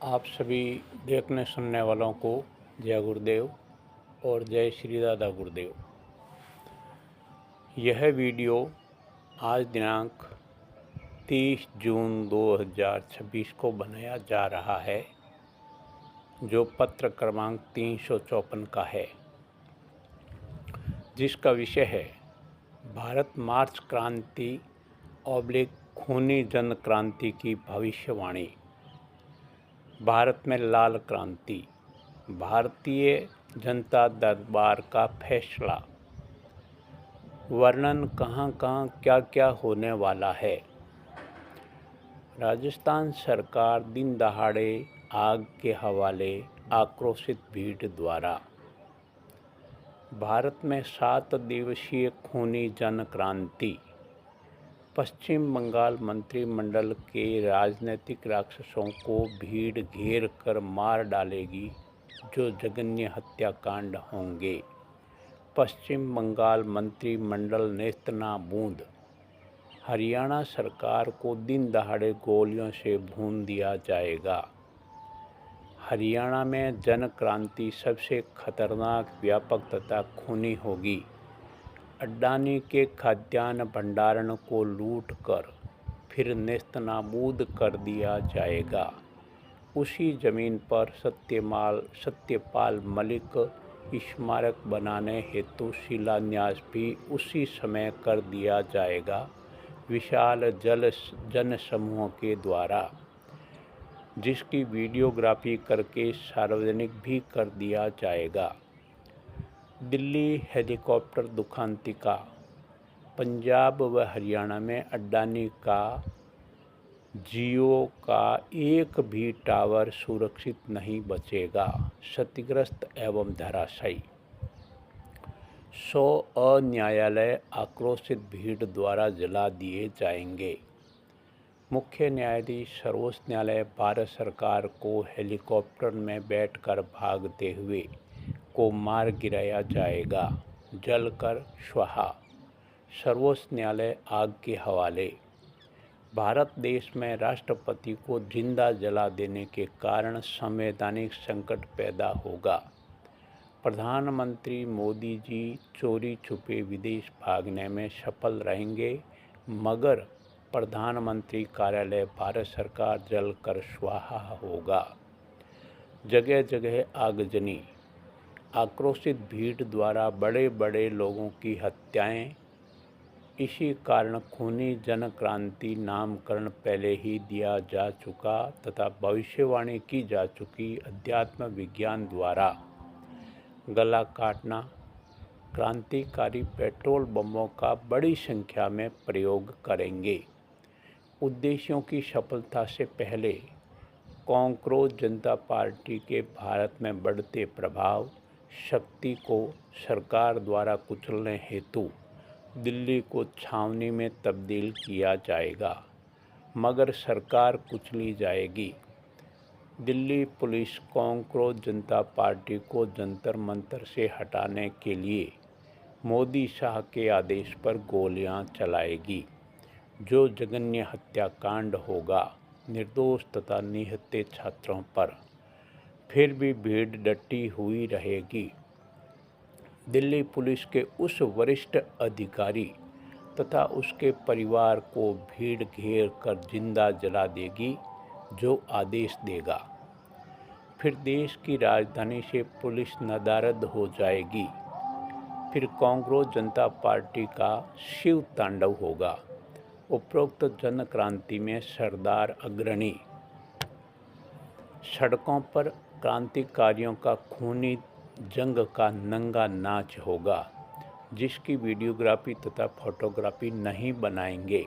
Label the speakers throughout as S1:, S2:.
S1: आप सभी देखने सुनने वालों को जय गुरुदेव और जय श्री दादा गुरुदेव। यह वीडियो आज दिनांक 30 जून 2026 को बनाया जा रहा है, जो पत्र क्रमांक 354 का है, जिसका विषय है भारत मार्च क्रांति / खूनी जन क्रांति की भविष्यवाणी। भारत में लाल क्रांति, भारतीय जनता दरबार का फैसला, वर्णन कहाँ कहाँ क्या क्या होने वाला है। राजस्थान सरकार दिन दहाड़े आग के हवाले आक्रोशित भीड़ द्वारा। भारत में 7 दिवसीय खूनी जन क्रांति। पश्चिम बंगाल मंत्रिमंडल के राजनीतिक राक्षसों को भीड़ घेर कर मार डालेगी, जो जघन्य हत्याकांड होंगे। पश्चिम बंगाल मंत्रिमंडल नेस्तनाबूद। हरियाणा सरकार को दिन दहाड़े गोलियों से भून दिया जाएगा। हरियाणा में जन क्रांति सबसे खतरनाक, व्यापक तथा खूनी होगी। अडानी के खाद्यान्न भंडारण को लूट कर फिर नेस्तनाबूद कर दिया जाएगा। उसी जमीन पर सत्यपाल मलिक स्मारक बनाने हेतु शिलान्यास भी उसी समय कर दिया जाएगा, विशाल जन समूह के द्वारा, जिसकी वीडियोग्राफी करके सार्वजनिक भी कर दिया जाएगा। दिल्ली हेलीकॉप्टर दुखांतिका। पंजाब व हरियाणा में अडानी का जियो का एक भी टावर सुरक्षित नहीं बचेगा, क्षतिग्रस्त एवं धराशायी। 100 न्यायालय आक्रोशित भीड़ द्वारा जला दिए जाएंगे। मुख्य न्यायाधीश सर्वोच्च न्यायालय भारत सरकार को हेलीकॉप्टर में बैठकर भागते हुए को मार गिराया जाएगा, जलकर स्वाहा। सर्वोच्च न्यायालय आग के हवाले। भारत देश में राष्ट्रपति को जिंदा जला देने के कारण संवैधानिक संकट पैदा होगा। प्रधानमंत्री मोदी जी चोरी छुपे विदेश भागने में सफल रहेंगे, मगर प्रधानमंत्री कार्यालय भारत सरकार जलकर स्वाहा होगा। जगह जगह आगजनी। आक्रोशित भीड़ द्वारा बड़े बड़े लोगों की हत्याएं। इसी कारण खूनी जन क्रांति नामकरण पहले ही दिया जा चुका तथा भविष्यवाणी की जा चुकी अध्यात्म विज्ञान द्वारा। गला काटना। क्रांतिकारी पेट्रोल बमों का बड़ी संख्या में प्रयोग करेंगे। उद्देश्यों की सफलता से पहले कॉकरोच जनता पार्टी के भारत में बढ़ते प्रभाव, शक्ति को सरकार द्वारा कुचलने हेतु दिल्ली को छावनी में तब्दील किया जाएगा, मगर सरकार कुचली जाएगी। दिल्ली पुलिस कॉकरोच जनता पार्टी को जंतर मंतर से हटाने के लिए मोदी शाह के आदेश पर गोलियां चलाएगी, जो जघन्य हत्याकांड होगा निर्दोष तथा निहत्थे छात्रों पर। फिर भी भीड़ डटी हुई रहेगी। दिल्ली पुलिस के उस वरिष्ठ अधिकारी तथा उसके परिवार को भीड़ घेर कर जिंदा जला देगी, जो आदेश देगा। फिर देश की राजधानी से पुलिस नदारद हो जाएगी। फिर कॉकरोच जनता पार्टी का शिव तांडव होगा। उपरोक्त जन क्रांति में सरदार अग्रणी। सड़कों पर क्रांतिकारियों का खूनी जंग का नंगा नाच होगा, जिसकी वीडियोग्राफी तथा फोटोग्राफी नहीं बनाएंगे।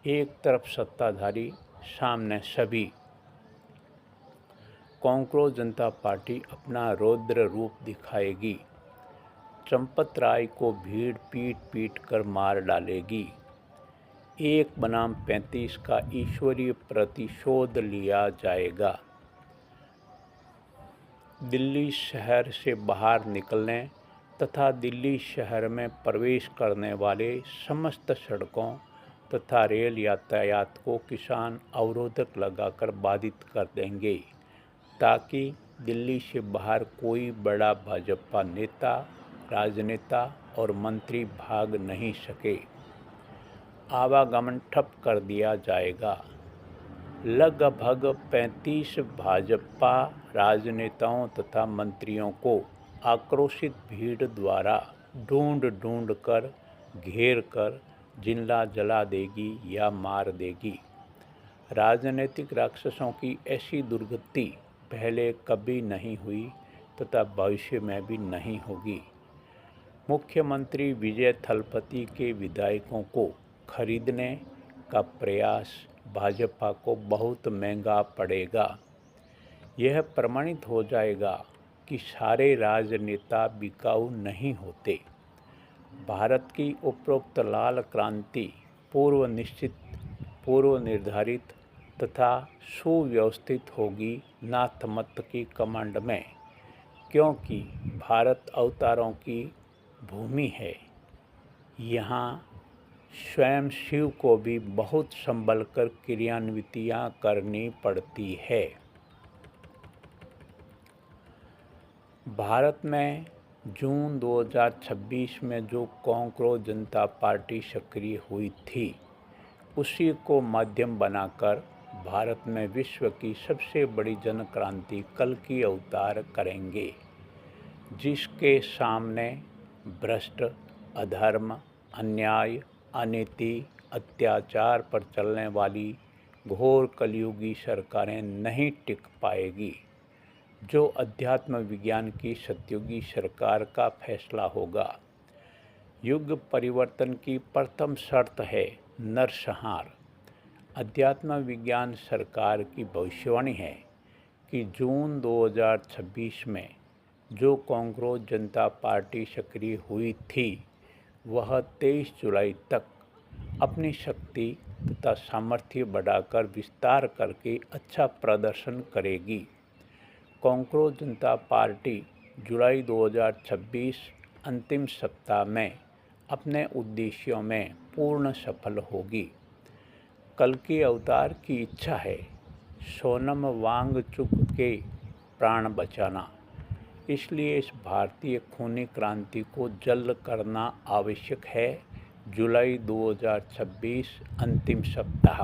S1: एक तरफ सत्ताधारी, सामने सभी। कॉकरोच जनता पार्टी अपना रौद्र रूप दिखाएगी। चंपत राय को भीड़ पीट पीट कर मार डालेगी। 1 बनाम 35 का ईश्वरीय प्रतिशोध लिया जाएगा। दिल्ली शहर से बाहर निकलने तथा दिल्ली शहर में प्रवेश करने वाले समस्त सड़कों तथा रेल यातायात को किसान अवरोधक लगाकर बाधित कर देंगे ताकि दिल्ली से बाहर कोई बड़ा भाजपा नेता, राजनेता और मंत्री भाग नहीं सके। आवागमन ठप कर दिया जाएगा। लगभग 35 भाजपा राजनेताओं तथा मंत्रियों को आक्रोशित भीड़ द्वारा ढूंढ कर घेर कर जिंदा जला देगी या मार देगी। राजनीतिक राक्षसों की ऐसी दुर्गति पहले कभी नहीं हुई तथा भविष्य में भी नहीं होगी। मुख्यमंत्री विजय थलपति के विधायकों को खरीदने का प्रयास भाजपा को बहुत महंगा पड़ेगा। यह प्रमाणित हो जाएगा कि सारे राजनेता बिकाऊ नहीं होते। भारत की उपरोक्त लाल क्रांति पूर्व निर्धारित तथा सुव्यवस्थित होगी नाथ मत की कमांड में, क्योंकि भारत अवतारों की भूमि है। यहाँ स्वयं शिव को भी बहुत संभल कर क्रियान्वितियाँ करनी पड़ती है। भारत में जून 2026 में जो कॉकरोच जनता पार्टी सक्रिय हुई थी, उसी को माध्यम बनाकर भारत में विश्व की सबसे बड़ी जन क्रांति कल की अवतार करेंगे, जिसके सामने भ्रष्ट, अधर्म, अन्याय, अनीति, अत्याचार पर चलने वाली घोर कलयुगी सरकारें नहीं टिक पाएगी। जो अध्यात्म विज्ञान की सतयुगी सरकार का फैसला होगा। युग परिवर्तन की प्रथम शर्त है नरसंहार। अध्यात्म विज्ञान सरकार की भविष्यवाणी है कि जून 2026 में जो कॉकरोच जनता पार्टी सक्रिय हुई थी, वह 23 जुलाई तक अपनी शक्ति तथा सामर्थ्य बढ़ाकर विस्तार करके अच्छा प्रदर्शन करेगी। कॉकरोच जनता पार्टी जुलाई 2026 अंतिम सप्ताह में अपने उद्देश्यों में पूर्ण सफल होगी। कल के अवतार की इच्छा है सोनम वांगचुक के प्राण बचाना। इसलिए इस भारतीय खूनी क्रांति को जल्द करना आवश्यक है। जुलाई 2026 अंतिम सप्ताह।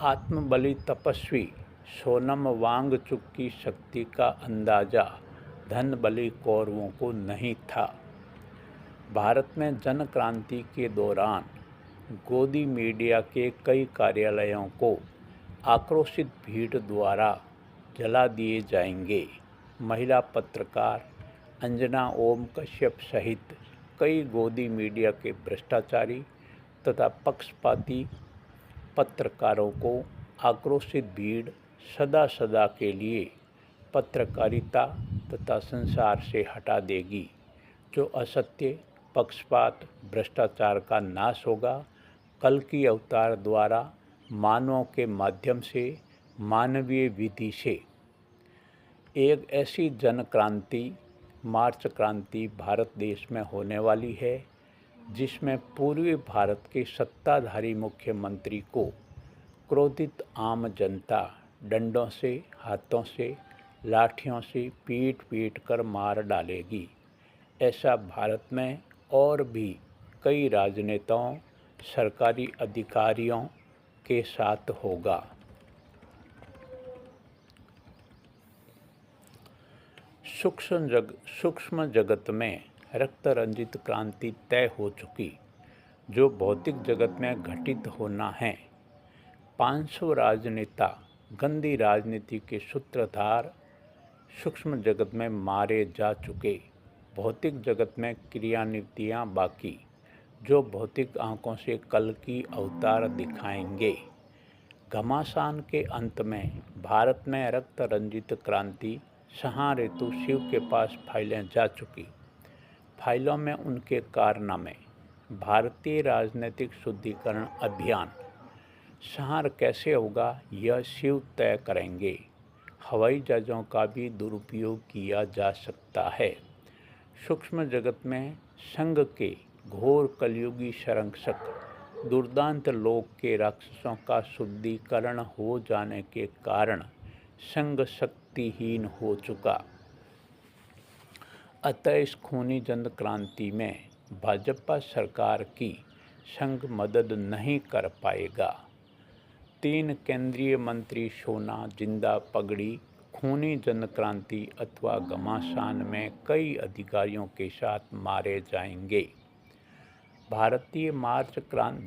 S1: आत्मबली तपस्वी सोनम वांगचुक की शक्ति का अंदाज़ा धन बली कौरवों को नहीं था। भारत में जन क्रांति के दौरान गोदी मीडिया के कई कार्यालयों को आक्रोशित भीड़ द्वारा जला दिए जाएंगे। महिला पत्रकार अंजना ओम कश्यप सहित कई गोदी मीडिया के भ्रष्टाचारी तथा पक्षपाती पत्रकारों को आक्रोशित भीड़ सदा के लिए पत्रकारिता तथा संसार से हटा देगी। जो असत्य, पक्षपात, भ्रष्टाचार का नाश होगा। कल की अवतार द्वारा मानवों के माध्यम से, मानवीय विधि से एक ऐसी जन क्रांति, मार्च क्रांति भारत देश में होने वाली है, जिसमें पूर्वी भारत के सत्ताधारी मुख्यमंत्री को क्रोधित आम जनता डंडों से, हाथों से, लाठियों से पीट कर मार डालेगी। ऐसा भारत में और भी कई राजनेताओं, सरकारी अधिकारियों के साथ होगा। सूक्ष्म जगत में रक्त रंजित क्रांति तय हो चुकी, जो भौतिक जगत में घटित होना है। 500 राजनेता, गंदी राजनीति के सूत्रधार सूक्ष्म जगत में मारे जा चुके। भौतिक जगत में क्रियान्वितियाँ बाकी, जो भौतिक आंखों से कल की अवतार दिखाएंगे। घमासान के अंत में भारत में रक्त रंजित क्रांति सहा ऋतु शिव के पास फाइलें जा चुकी। फाइलों में उनके कारनामे, भारतीय राजनीतिक शुद्धिकरण अभियान। संहार कैसे होगा, यह शिव तय करेंगे। हवाई जहाज़ों का भी दुरुपयोग किया जा सकता है। सूक्ष्म जगत में संघ के घोर कलयुगी संरक्षक दुर्दांत लोक के राक्षसों का शुद्धिकरण हो जाने के कारण संघ शक्तिहीन हो चुका। अतः इस खूनी जन क्रांति में भाजपा सरकार की संघ मदद नहीं कर पाएगा। 3 केंद्रीय मंत्री सोना, जिंदा, पगड़ी खूनी जन क्रांति अथवा घमासान में कई अधिकारियों के साथ मारे जाएंगे। भारतीय मार्च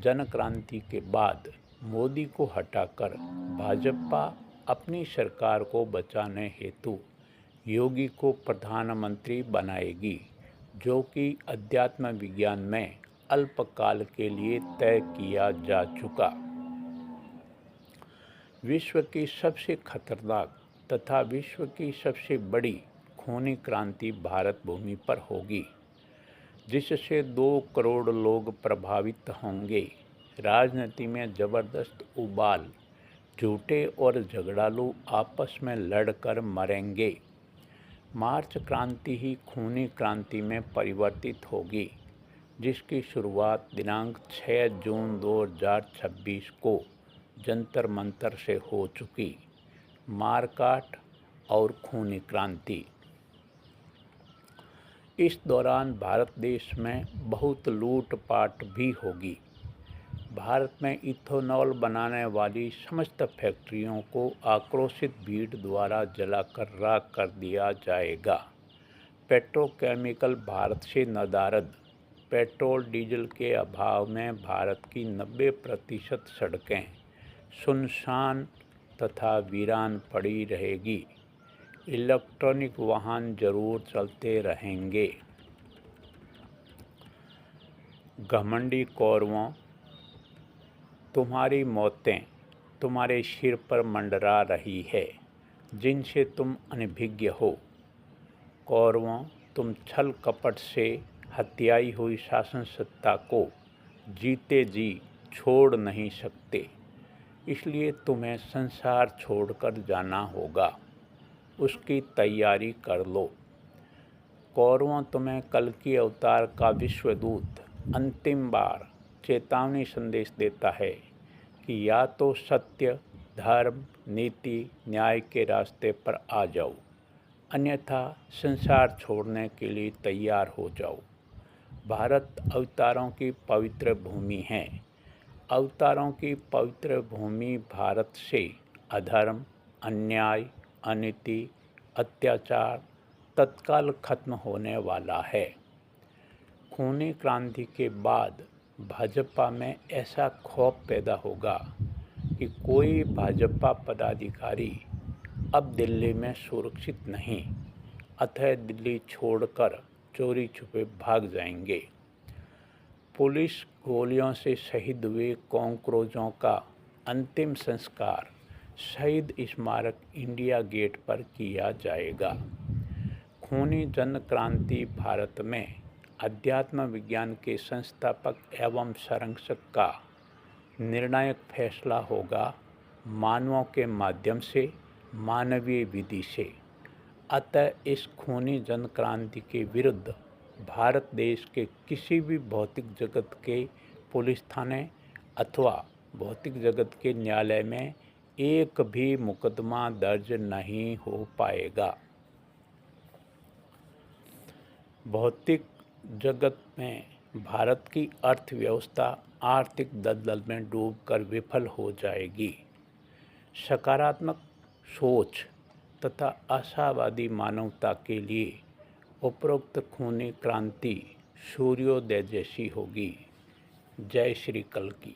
S1: जन क्रांति के बाद मोदी को हटाकर भाजपा अपनी सरकार को बचाने हेतु योगी को प्रधानमंत्री बनाएगी, जो कि अध्यात्म विज्ञान में अल्पकाल के लिए तय किया जा चुका। विश्व की सबसे खतरनाक तथा विश्व की सबसे बड़ी खूनी क्रांति भारत भूमि पर होगी, जिससे 2 करोड़ लोग प्रभावित होंगे। राजनीति में जबरदस्त उबाल, झूठे और झगड़ालू आपस में लड़कर मरेंगे। मार्च क्रांति ही खूनी क्रांति में परिवर्तित होगी, जिसकी शुरुआत दिनांक 6 जून 2026 को जंतर मंतर से हो चुकी। मारकाट और खूनी क्रांति। इस दौरान भारत देश में बहुत लूटपाट भी होगी। भारत में इथेनॉल बनाने वाली समस्त फैक्ट्रियों को आक्रोशित भीड़ द्वारा जलाकर राख कर दिया जाएगा। पेट्रोकेमिकल भारत से नदारद। पेट्रोल डीजल के अभाव में भारत की 90% सड़कें सुनसान तथा वीरान पड़ी रहेगी। इलेक्ट्रॉनिक वाहन जरूर चलते रहेंगे। घमंडी कौरवों, तुम्हारी मौतें तुम्हारे सिर पर मंडरा रही है, जिनसे तुम अनभिज्ञ हो। कौरवों, तुम छल कपट से हत्याई हुई शासन सत्ता को जीते जी छोड़ नहीं सकते, इसलिए तुम्हें संसार छोड़कर जाना होगा। उसकी तैयारी कर लो। कौरवों, तुम्हें कल्कि अवतार का विश्वदूत अंतिम बार चेतावनी संदेश देता है कि या तो सत्य, धर्म, नीति, न्याय के रास्ते पर आ जाओ, अन्यथा संसार छोड़ने के लिए तैयार हो जाओ। भारत अवतारों की पवित्र भूमि है। अवतारों की पवित्र भूमि भारत से अधर्म, अन्याय, अनीति, अत्याचार तत्काल खत्म होने वाला है। खूनी क्रांति के बाद भाजपा में ऐसा खौफ पैदा होगा कि कोई भाजपा पदाधिकारी अब दिल्ली में सुरक्षित नहीं, अतः दिल्ली छोड़कर चोरी छुपे भाग जाएंगे। पुलिस गोलियों से शहीद हुए कॉकरोचों का अंतिम संस्कार शहीद स्मारक इंडिया गेट पर किया जाएगा। खूनी जन क्रांति भारत में अध्यात्म विज्ञान के संस्थापक एवं संरक्षक का निर्णायक फैसला होगा, मानवों के माध्यम से, मानवीय विधि से। अतः इस खूनी जन क्रांति के विरुद्ध भारत देश के किसी भी भौतिक जगत के पुलिस थाने अथवा भौतिक जगत के न्यायालय में एक भी मुकदमा दर्ज नहीं हो पाएगा। भौतिक जगत में भारत की अर्थव्यवस्था आर्थिक दलदल में डूबकर विफल हो जाएगी। सकारात्मक सोच तथा आशावादी मानवता के लिए उपरोक्त खूनी क्रांति सूर्योदय जैसी होगी। जय श्री कल्कि।